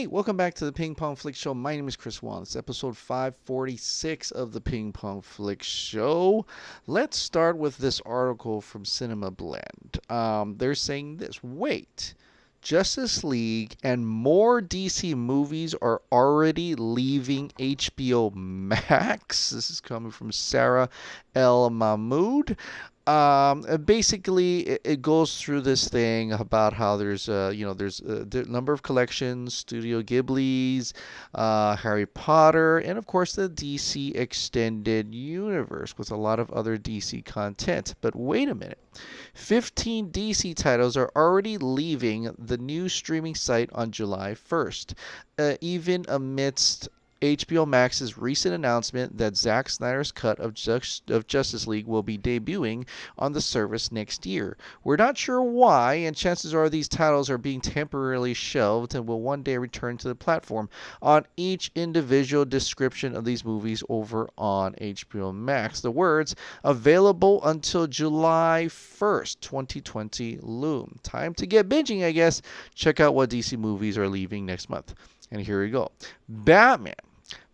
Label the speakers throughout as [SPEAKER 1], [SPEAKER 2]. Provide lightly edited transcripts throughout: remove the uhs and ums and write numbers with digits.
[SPEAKER 1] Hey, welcome back to the Ping Pong Flix Show. My name is Chris Wong. It's episode 546 of the Ping Pong Flix Show. Let's start with this article from Cinema Blend. They're saying this. Wait. Justice League and more DC movies are already leaving HBO Max. This is coming from Sarah El Mahmoud. Basically, it goes through this thing about how there's a number of collections, Studio Ghibli's, Harry Potter, and of course the DC Extended Universe with a lot of other DC content. But wait a minute. 15 DC titles are already leaving the new streaming site on July 1st, even amidst HBO Max's recent announcement that Zack Snyder's cut of Justice League will be debuting on the service next year. We're not sure why, and chances are these titles are being temporarily shelved and will one day return to the platform on each individual description of these movies over on HBO Max. The words, available until July 1st, 2020 loom. Time to get binging, I guess. Check out what DC movies are leaving next month. And here we go.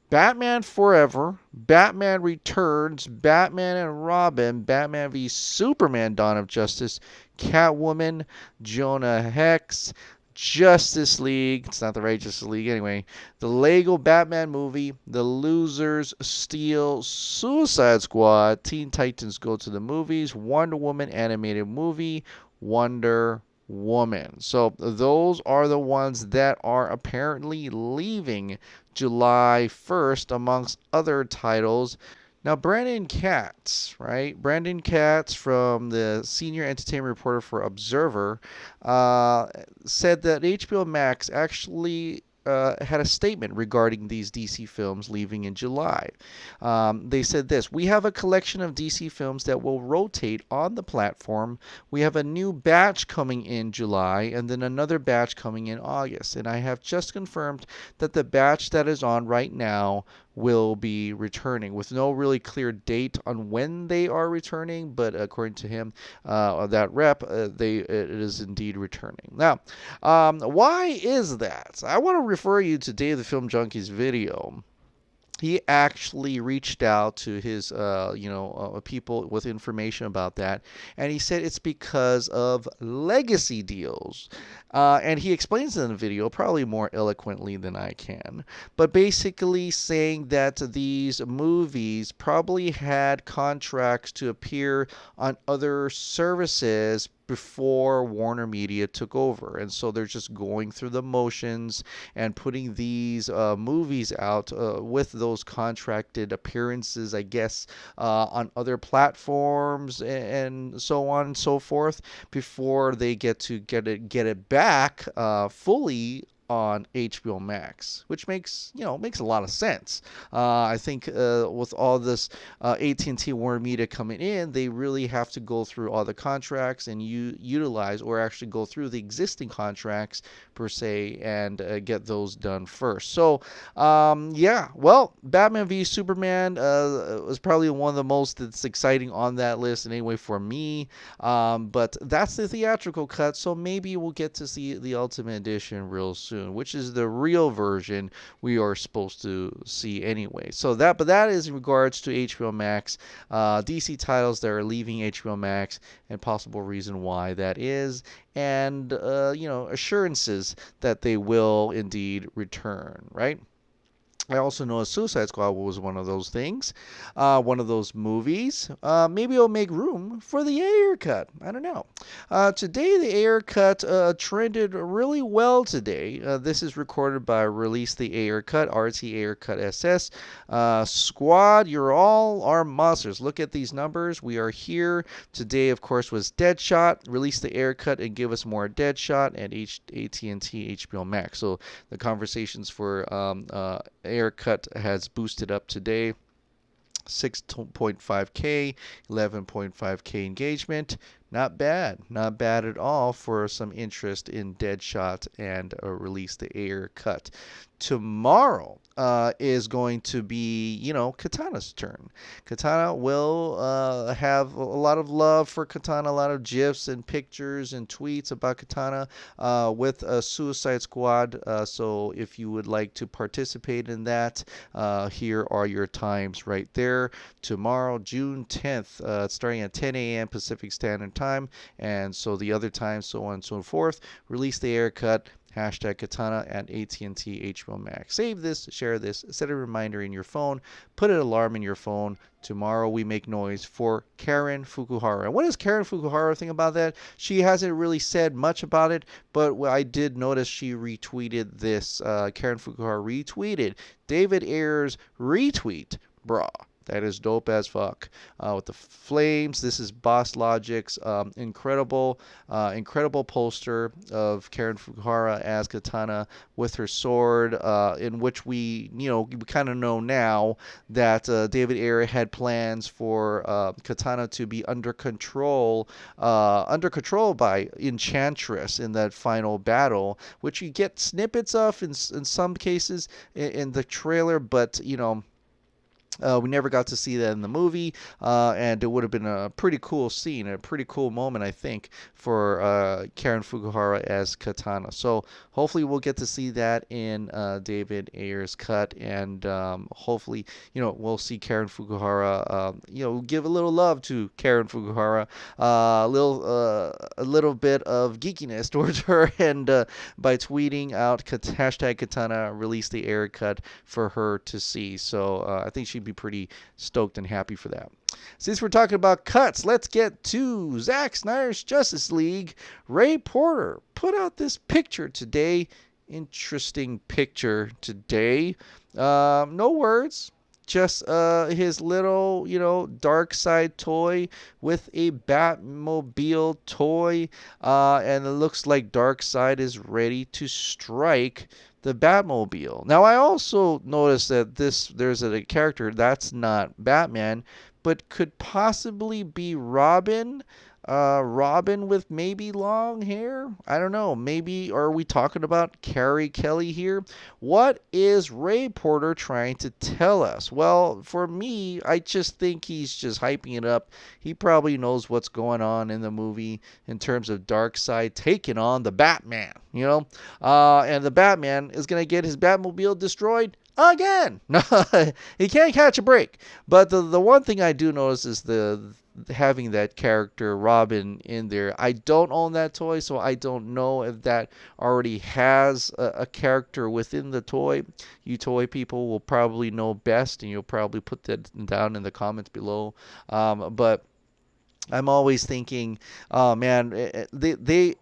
[SPEAKER 1] Batman Forever, Batman Returns, Batman and Robin, Batman v Superman Dawn of Justice, Catwoman, Jonah Hex, Justice League, it's not the right Justice League anyway, the Lego Batman movie, The Losers, Steel, Suicide Squad, Teen Titans Go to the Movies, Wonder Woman animated movie, Wonder Woman. So those are the ones that are apparently leaving July 1st amongst other titles. Now, Brandon Katz, right? Brandon Katz from the senior entertainment reporter for Observer said that HBO Max actually had a statement regarding these DC films leaving in July. They said this: we have a collection of DC films that will rotate on the platform. We have a new batch coming in July and then another batch coming in August. And I have just confirmed that the batch that is on right now will be returning with no really clear date on when they are returning, but according to him, that rep, it is indeed returning. Now, why is that? I want to refer you to Dave the Film Junkie's video. He actually reached out to his people with information about that, and he said it's because of legacy deals. And he explains in the video probably more eloquently than I can, but basically saying that these movies probably had contracts to appear on other services before Warner Media took over. And so they're just going through the motions and putting these movies out with those contracted appearances, I guess, on other platforms and so on and so forth before they get it back fully on HBO Max, which makes a lot of sense. I think with all this AT&T Warner Media coming in, they really have to go through all the contracts and utilize or actually go through the existing contracts per se and get those done first. So Batman v Superman was probably one of the most that's exciting on that list anyway for me. But that's the theatrical cut, so maybe we'll get to see the Ultimate Edition real soon, which is the real version we are supposed to see anyway. So that is in regards to HBO Max, DC titles that are leaving HBO Max, and possible reason why that is, and assurances that they will indeed return, right? I also know Suicide Squad was one of those things, one of those movies. Maybe it'll make room for the Ayer Cut. I don't know. Today, the Ayer Cut trended really well today. This is recorded by Release the Ayer Cut, RT Ayer Cut SS. Squad, you're all our monsters. Look at these numbers. We are here. Today, of course, was Deadshot. Release the Ayer Cut and give us more Deadshot at AT&T HBO Max. So the conversations for Ayer Cut has boosted up today. 6.5K, 11.5K engagement, Not bad at all for some interest in Deadshot and release the Ayer Cut. Tomorrow is going to be, Katana's turn. Katana will have a lot of love for Katana, a lot of GIFs and pictures and tweets about Katana with a Suicide Squad. So if you would like to participate in that, here are your times right there. Tomorrow, June 10th, starting at 10 a.m. Pacific Standard Time, and so the other times, so on and so forth. Release the Ayer Cut. Hashtag Katana at AT&T HBO Max. Save this, share this, set a reminder in your phone, put an alarm in your phone. Tomorrow we make noise for Karen Fukuhara. And what does Karen Fukuhara think about that? She hasn't really said much about it, but I did notice she retweeted this. Karen Fukuhara retweeted David Ayer's retweet. Bruh. That is dope as fuck. With the flames, this is Boss Logic's incredible poster of Karen Fukuhara as Katana with her sword, in which we kind of know now that David Ayer had plans for Katana to be under control by Enchantress in that final battle, which you get snippets of in some cases in the trailer, but we never got to see that in the movie, and it would have been a pretty cool scene, a pretty cool moment, I think, for Karen Fukuhara as Katana. So hopefully we'll get to see that in David Ayer's cut, and hopefully, we'll see Karen Fukuhara, give a little love to Karen Fukuhara, a little bit of geekiness towards her, and by tweeting out hashtag Katana, release the Ayer Cut for her to see. So I think she'd be pretty stoked and happy for that. Since we're talking about cuts, let's get to Zack Snyder's Justice League. Ray Porter put out this picture today. Interesting picture today. No words. Just his little, Darkseid toy with a Batmobile toy. And it looks like Darkseid is ready to strike the Batmobile. Now, I also noticed that there's a character that's not Batman, but could possibly be Robin. Robin with maybe long hair? I don't know. Maybe are we talking about Carrie Kelly here? What is Ray Porter trying to tell us? Well, for me, I just think he's just hyping it up. He probably knows what's going on in the movie in terms of Darkseid taking on the Batman, and the Batman is going to get his Batmobile destroyed again. He can't catch a break. But the one thing I do notice is having that character Robin in there. I don't own that toy, so I don't know if that already has a character within the toy. You toy people will probably know best, and you'll probably put that down in the comments below. But I'm always thinking, oh man, they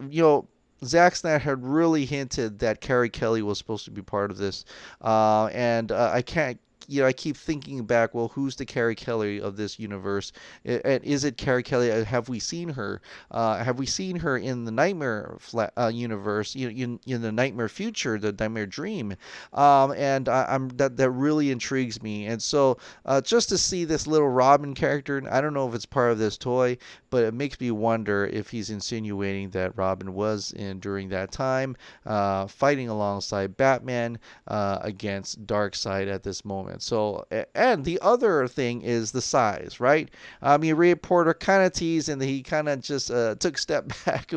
[SPEAKER 1] Zack Snyder had really hinted that Carrie Kelly was supposed to be part of this, and I can't. I keep thinking back. Well, who's the Carrie Kelly of this universe? And is it Carrie Kelly? Have we seen her? Have we seen her in the Nightmare universe? In the Nightmare Future, the Nightmare Dream? And that really intrigues me. And so just to see this little Robin character, I don't know if it's part of this toy, but it makes me wonder if he's insinuating that Robin was in during that time, fighting alongside Batman against Darkseid at this moment. So, and the other thing is the size, right? Ray Porter kind of teased, and he kind of just took a step back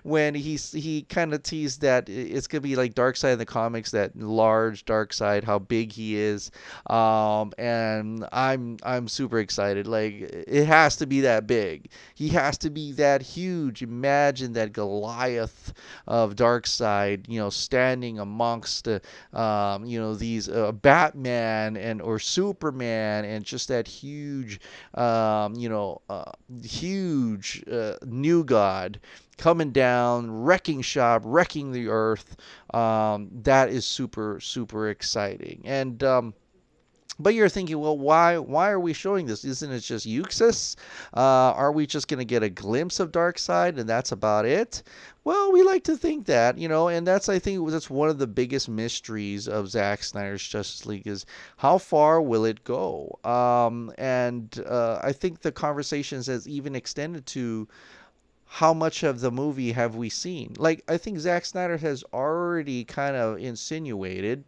[SPEAKER 1] when he kind of teased that it's gonna be like Darkseid in the comics, that large Darkseid, how big he is, and I'm super excited. Like, it has to be that big. He has to be that huge. Imagine that Goliath of Darkseid, standing amongst these Batman or Superman, and just that huge, huge new god coming down, wrecking shop, wrecking the earth. That is super, super exciting. And but you're thinking, well, why are we showing this? Isn't it just Euxis? Are we just going to get a glimpse of Darkseid and that's about it? Well, we like to think that, and I think that's one of the biggest mysteries of Zack Snyder's Justice League is how far will it go? And I think the conversations has even extended to how much of the movie have we seen? Like, I think Zack Snyder has already kind of insinuated.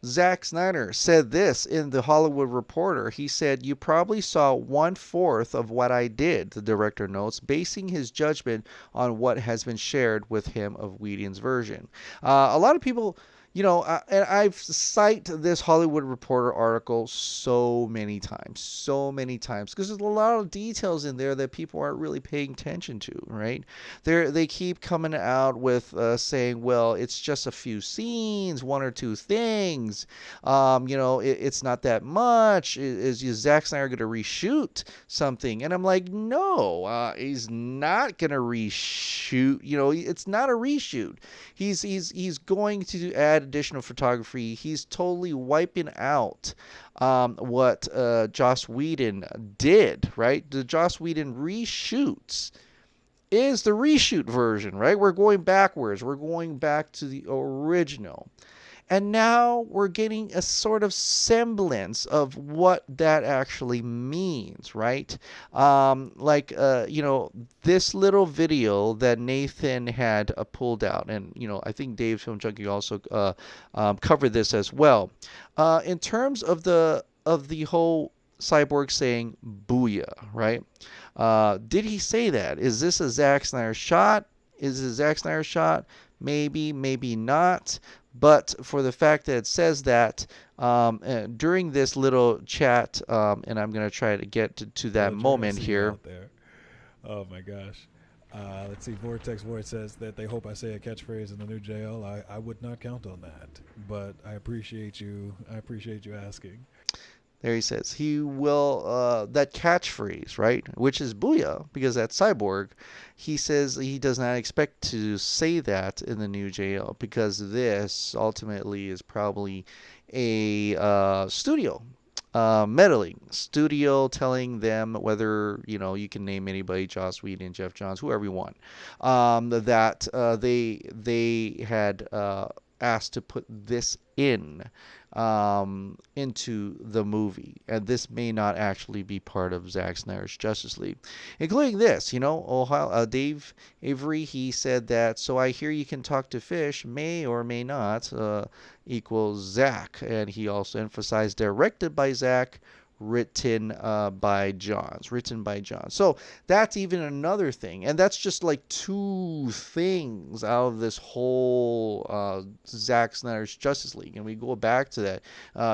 [SPEAKER 1] Zack Snyder said this in The Hollywood Reporter. He said, "You probably saw 1/4 of what I did," the director notes, basing his judgment on what has been shared with him of Whedon's version. A lot of people, and I've cited this Hollywood Reporter article so many times, because there's a lot of details in there that people aren't really paying attention to, right? They keep coming out with saying, well, it's just a few scenes, one or two things. It's not that much. Is Zack Snyder going to reshoot something? And I'm like, no, he's not going to reshoot. It's not a reshoot. He's going to add additional photography. He's totally wiping out what Joss Whedon did, right? The Joss Whedon reshoots is the reshoot version, right? We're going backwards. We're going back to the original. And now we're getting a sort of semblance of what that actually means, right? This little video that Nathan had pulled out, and, I think Dave's Film Junkie also covered this as well. In terms of the whole Cyborg saying "booyah," right? Did he say that? Is this a Zack Snyder shot? Is it a Zack Snyder shot? Maybe, maybe not. But for the fact that it says that during this little chat, and I'm going to try to get to that moment here.
[SPEAKER 2] Oh my gosh. Let's see. Vortex Void says that they hope I say a catchphrase in the new JL. I would not count on that, but I appreciate you. I appreciate you asking.
[SPEAKER 1] There he says he will, that catchphrase, right, which is "booyah," because that's Cyborg. He says he does not expect to say that in the new JL, because this ultimately is probably a studio. Meddling studio telling them whether you can name anybody, Joss Whedon, Jeff Johns, whoever you want, that they had asked to put this into the movie, and this may not actually be part of Zack Snyder's Justice League, including this. Dave Avery, he said that, "So I hear you can talk to fish, may or may not equals Zack," and he also emphasized directed by Zack, written by Johns. So that's even another thing, and that's just like two things out of this whole Zack Snyder's Justice League. And we go back to that.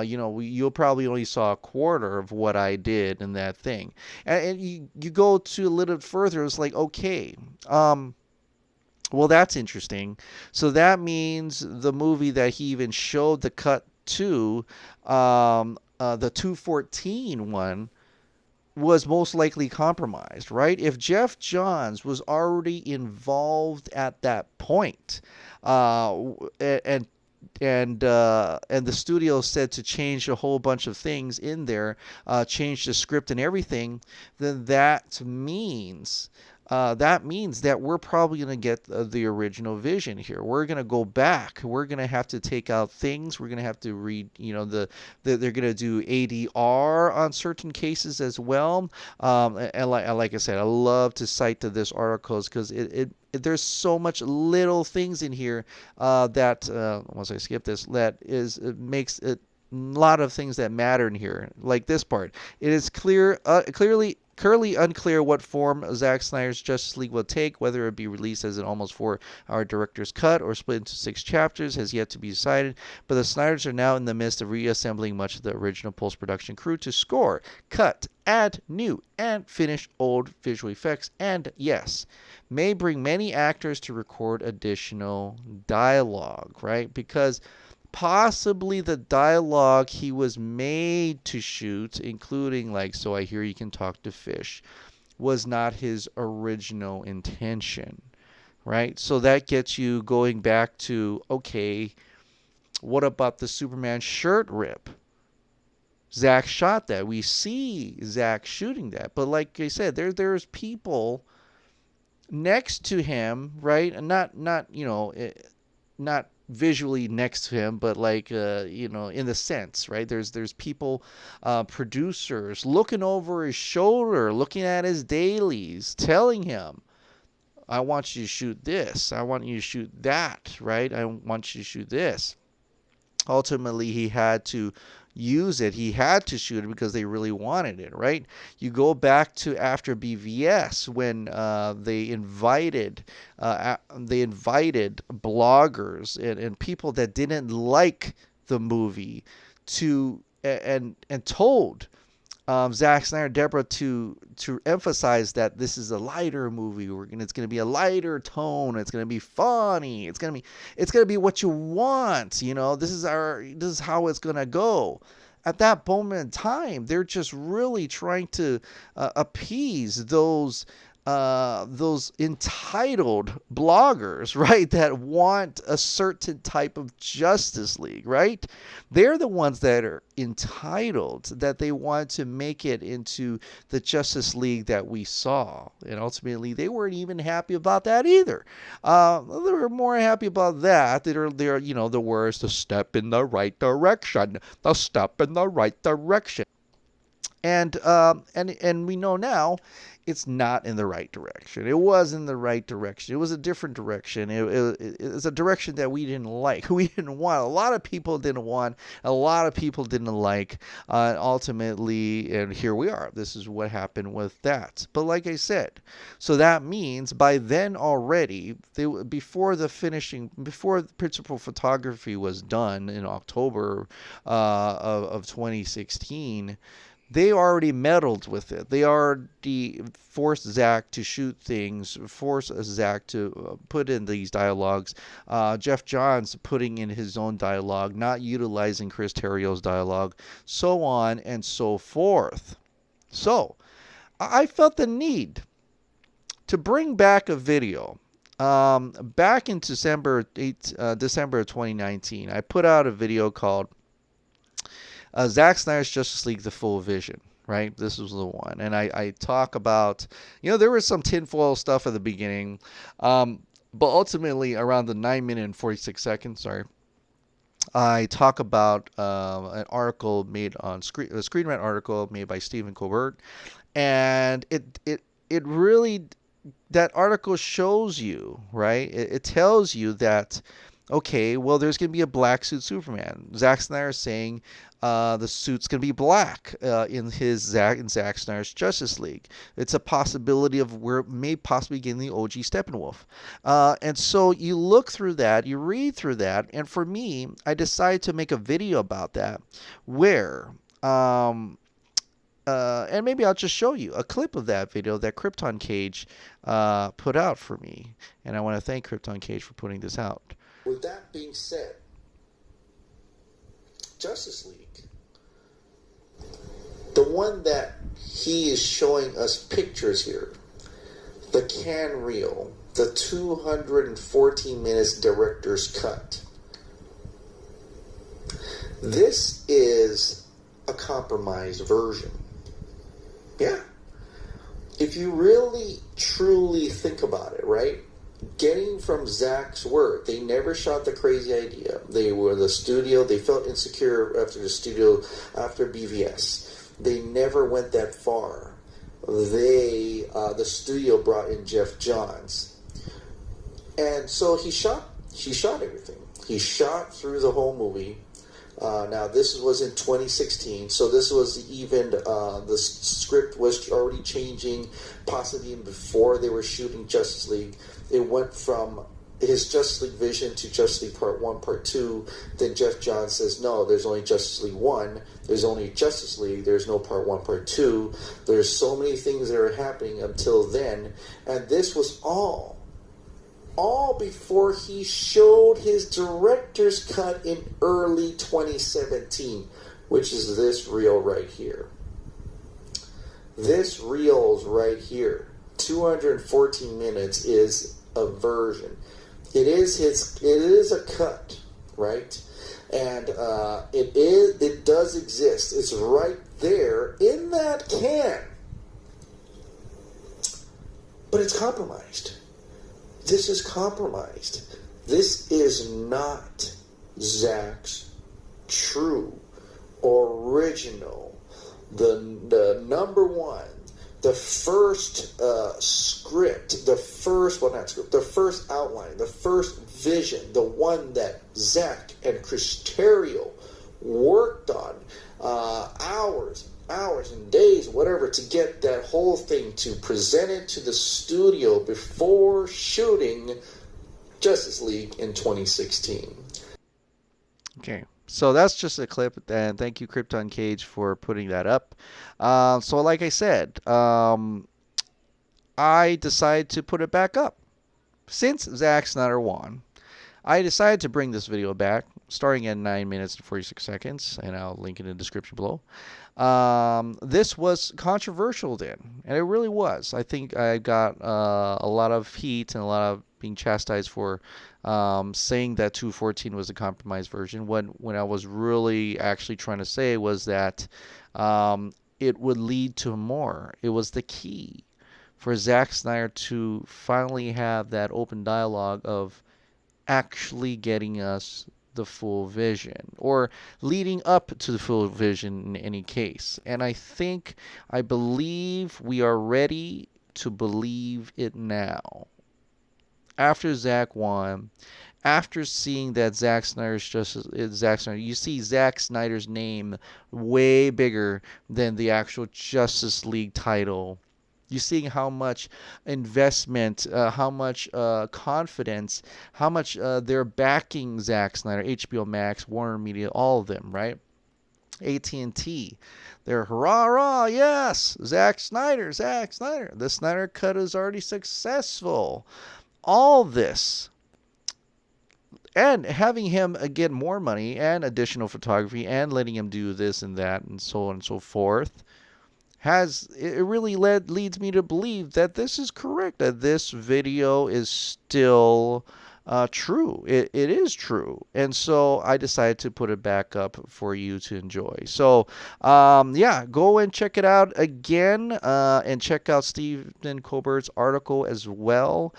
[SPEAKER 1] You'll probably only saw a quarter of what I did in that thing, and you go to a little further. It's like, okay. Well, that's interesting. So that means the movie that he even showed the cut to, the 214 one, was most likely compromised, right? If Jeff Johns was already involved at that point, and the studio said to change a whole bunch of things in there, change the script and everything, then that means that we're probably going to get the original vision here. We're going to go back. We're going to have to take out things. We're going to have to read, they're going to do ADR on certain cases as well. And like I said, I love to cite to this articles because there's so much little things in here that once I skip this, it makes it a lot of things that matter in here, like this part. It is currently unclear what form Zack Snyder's Justice League will take, whether it be released as an almost 4-hour director's cut or split into 6 chapters has yet to be decided, but the Snyders are now in the midst of reassembling much of the original post-production crew to score, cut, add new, and finish old visual effects, and yes, may bring many actors to record additional dialogue, right? Because possibly the dialogue he was made to shoot, including like "So I hear you can talk to fish," was not his original intention, right? So that gets you going back to, okay, what about the Superman shirt rip? Zack shot that. We see Zack shooting that, but like I said, there's people next to him, right? And not visually next to him, but like in the sense, right? There's people, producers looking over his shoulder, looking at his dailies, telling him, I want you to shoot this. I want you to shoot that, right? I want you to shoot this. Ultimately, he had to use it. He had to shoot it because they really wanted it, right? You go back to after BVS when they invited bloggers and people that didn't like the movie to and told Zack Snyder, Deborah, to emphasize that this is a lighter movie. It's gonna be a lighter tone. It's gonna be funny. It's gonna be what you want. This is how it's gonna go. At that moment in time, they're just really trying to appease those entitled bloggers, right, that want a certain type of Justice League, right? They're the ones that are entitled, that they want to make it into the Justice League that we saw. And ultimately, they weren't even happy about that either. They were more happy about that. They're the words, the step in the right direction, the step in the right direction. And we know now it's not in the right direction. It was in the right direction. It was a different direction. It's a direction that we didn't like. We didn't want. A lot of people didn't want. A lot of people didn't like. Ultimately, and here we are. This is what happened with that. But like I said, so that means by then already, before the principal photography was done in October of 2016. They already meddled with it. They already forced Zack to shoot things, forced Zack to put in these dialogues. Jeff Johns putting in his own dialogue, not utilizing Chris Terrio's dialogue, so on and so forth. So, I felt the need to bring back a video. Back in December of 2019, I put out a video called Zack Snyder's Justice League: The Full Vision, right? This was the one. And I talk about, there was some tinfoil stuff at the beginning, but ultimately around the 9 minute and 46 seconds, I talk about an article made on a Screen Rant article made by Stephen Colbert, and it really, that article shows you, right? It tells you that, okay, well, there's going to be a black suit Superman. Zack Snyder is saying the suit's going to be black in Zack Snyder's Justice League. It's a possibility of where it may possibly get in the OG Steppenwolf. And so you look through that, you read through that, and for me, I decided to make a video about that where... and maybe I'll just show you a clip of that video that Krypton Cage put out for me. And I want to thank Krypton Cage for putting this out.
[SPEAKER 3] With that being said, Justice League, the one that he is showing us pictures here, the can reel, the 214 minutes director's cut. This is a compromised version. Yeah. If you really, truly think about it, right? Getting from Zack's work, they never shot the crazy idea. They were the studio. They felt insecure after BVS. They never went that far. The studio brought in Jeff Johns. And so he shot everything. He shot through the whole movie. Now, this was in 2016, so this was even, the script was already changing, possibly even before they were shooting Justice League. It went from his Justice League vision to Justice League Part 1, Part 2. Then Jeff Johns says, no, there's only Justice League 1. There's only Justice League. There's no Part 1, Part 2. There's so many things that are happening until then. And this was all before he showed his director's cut in early 2017, which is this reel right here. This reel's right here. 214 minutes is a version. It is a cut, right? And it does exist. It's right there in that can. But it's compromised. This is compromised. This is not Zack's true, original, the number one, the first script, the first outline, the first vision, the one that Zack and Chris Terrio worked on hours and days, whatever, to get that whole thing, to present it to the studio before shooting Justice League in 2016.
[SPEAKER 1] Okay, so that's just a clip, and thank you, Krypton Cage, for putting that up. So like I said, I decided to put it back up. Since Zack Snyder won, I decided to bring this video back, starting at 9 minutes and 46 seconds, and I'll link it in the description below. This was controversial then, and it really was. I think I got a lot of heat and a lot of being chastised for saying that 214 was a compromised version, when I was really actually trying to say was that it would lead to more. It was the key for Zack Snyder to finally have that open dialogue of actually getting us the full vision, or leading up to the full vision in any case. And I believe we are ready to believe it now. After Zack won, after seeing that Zack Snyder, you see Zack Snyder's name way bigger than the actual Justice League title. You're seeing how much investment, how much confidence, how much they're backing Zack Snyder, HBO Max, Warner Media, all of them, right? AT&T, they're hurrah, hurrah, yes, Zack Snyder. The Snyder Cut is already successful. All this. And having him get more money and additional photography and letting him do this and that and so on and so forth. It really leads me to believe that this is correct, that this video is still true. It is true. And so I decided to put it back up for you to enjoy. So, yeah, go and check it out again, and check out Stephen Colbert's article as well.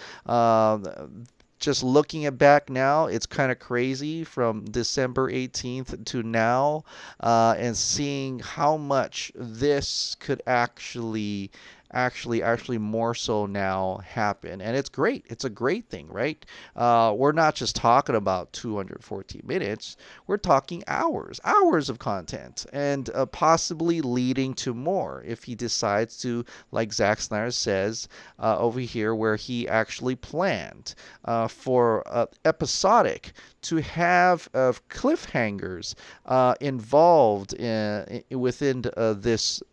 [SPEAKER 1] Just looking at back now, it's kind of crazy from December 18th to now, and seeing how much this could actually more so now happen. And it's great. It's a great thing, right? We're not just talking about 214 minutes. We're talking hours of content, and possibly leading to more if he decides to, like Zack Snyder says over here, where he actually planned for episodic, to have cliffhangers involved within this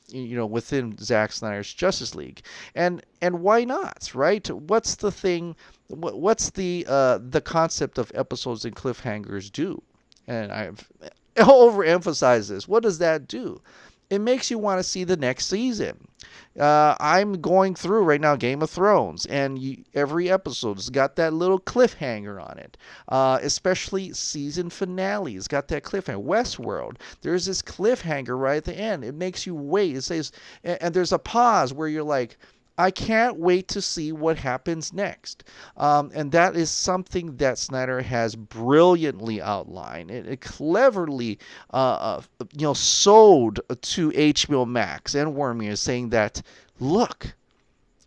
[SPEAKER 1] within Zack Snyder's Justice League, and why not, right? What's the thing? What's the concept of episodes and cliffhangers do? And I've overemphasized this. What does that do? It makes you want to see the next season. I'm going through right now Game of Thrones, and every episode's got that little cliffhanger on it. Especially season finales got that cliffhanger. Westworld, there's this cliffhanger right at the end. It makes you wait. It says, and there's a pause where you're like, I can't wait to see what happens next. And that is something that Snyder has brilliantly outlined. It cleverly, sold to HBO Max and Warner Media, saying that, look,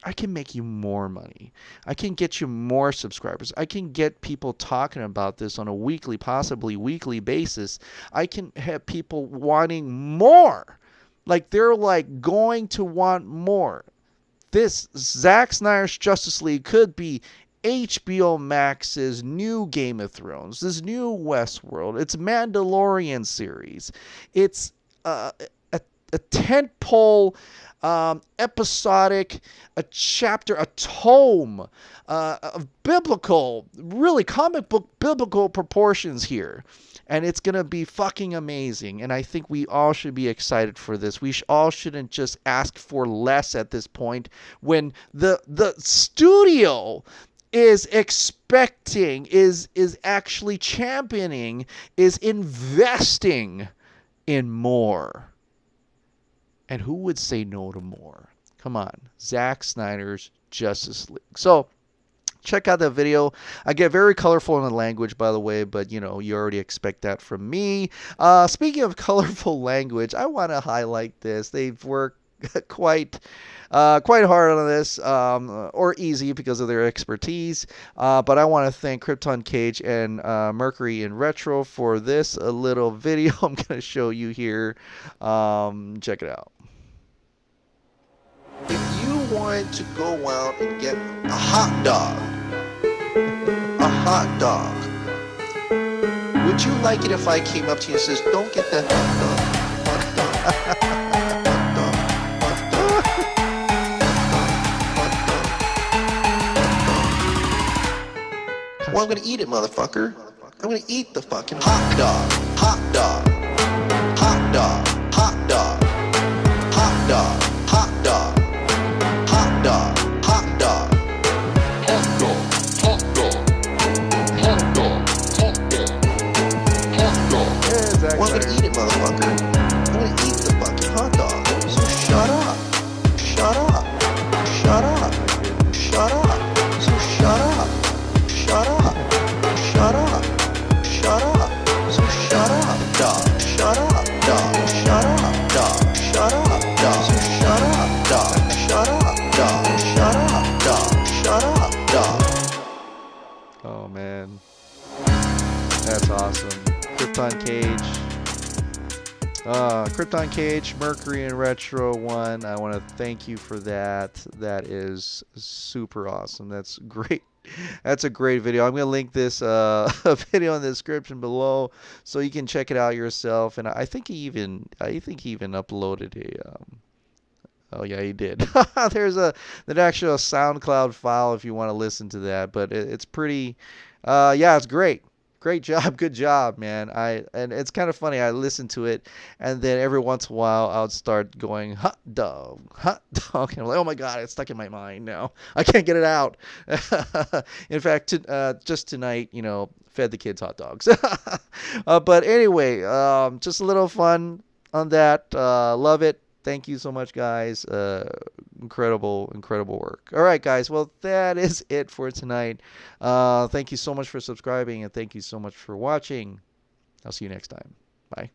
[SPEAKER 1] I can make you more money. I can get you more subscribers. I can get people talking about this on a weekly, possibly weekly basis. I can have people wanting more. Like, they're like going to want more. This Zack Snyder's Justice League could be HBO Max's new Game of Thrones, this new Westworld. It's Mandalorian series. It's a tentpole, episodic, a chapter, a tome of biblical, really comic book biblical proportions here. And it's going to be fucking amazing. And I think we all should be excited for this. We all shouldn't just ask for less at this point, when the studio is expecting, is actually championing, is investing in more. And who would say no to more? Come on. Zack Snyder's Justice League. So, check out that video. I get very colorful in the language, by the way, but you already expect that from me. Speaking of colorful language, I want to highlight this. They've worked quite hard on this, or easy because of their expertise. But I want to thank Krypton Cage and Mercury in Retro for this little video I'm going to show you here. Check it out.
[SPEAKER 3] If you wanted to go out and get a hot dog, would you like it if I came up to you and says, don't get the hot dog, hot dog, hot dog, hot dog, hot dog. Well, I'm gonna eat it, motherfucker. I'm gonna eat the fucking hot dog, hot dog, hot dog, hot dog, hot dog, hot dog, hot dog, hot dog, hot dog, hot dog, hot dog, hot dog, hot dog.
[SPEAKER 1] Zack
[SPEAKER 3] Well, I'm gonna
[SPEAKER 1] Snyder.
[SPEAKER 3] eat it, motherfucker. I'm gonna eat the fucking hot dog. So shut up. Shut up. Shut up. Shut up. So shut up. Shut up. Shut up. Shut up. So shut up, dog. Shut up, dog. Shut up, dog. Shut up, dog. So shut up, dog. Shut up, dog. Shut up, dog. Shut up, dog.
[SPEAKER 1] Oh man, that's awesome. Krypton Cage, Mercury and Retro 1. I want to thank you for that. That is super awesome. That's great. That's a great video. I'm going to link this video in the description below so you can check it out yourself. And I think he even uploaded a oh yeah, he did. There's an actual SoundCloud file if you want to listen to that, but it's pretty yeah, it's great. Great job, good job, man. And it's kind of funny. I listen to it, and then every once in a while, I'll start going hot dog, and I'm like, oh my god, it's stuck in my mind now. I can't get it out. In fact, just tonight, fed the kids hot dogs. But anyway, just a little fun on that. Love it. Thank you so much, guys. Incredible work. All right, guys. Well, that is it for tonight. Thank you so much for subscribing, and thank you so much for watching. I'll see you next time. Bye.